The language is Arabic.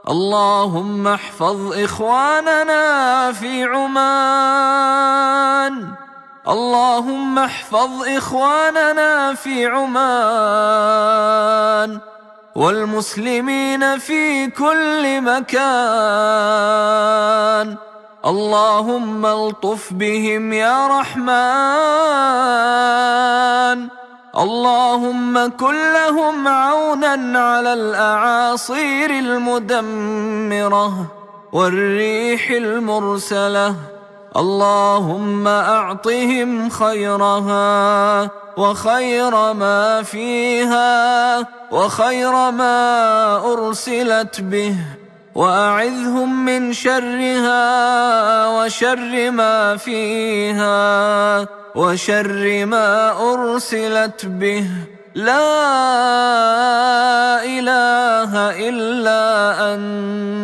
اللهم احفظ إخواننا في عمان. اللهم احفظ إخواننا في عمان والمسلمين في كل مكان. اللهم الطف بهم يا رحمن. اللهم كن لهم عونا على الأعاصير المدمرة والريح المرسلة. اللهم أعطهم خيرها وخير ما فيها وخير ما أرسلت به، وأعذهم من شرها وشر ما فيها وشر ما أرسلت به. لا إله إلا أنت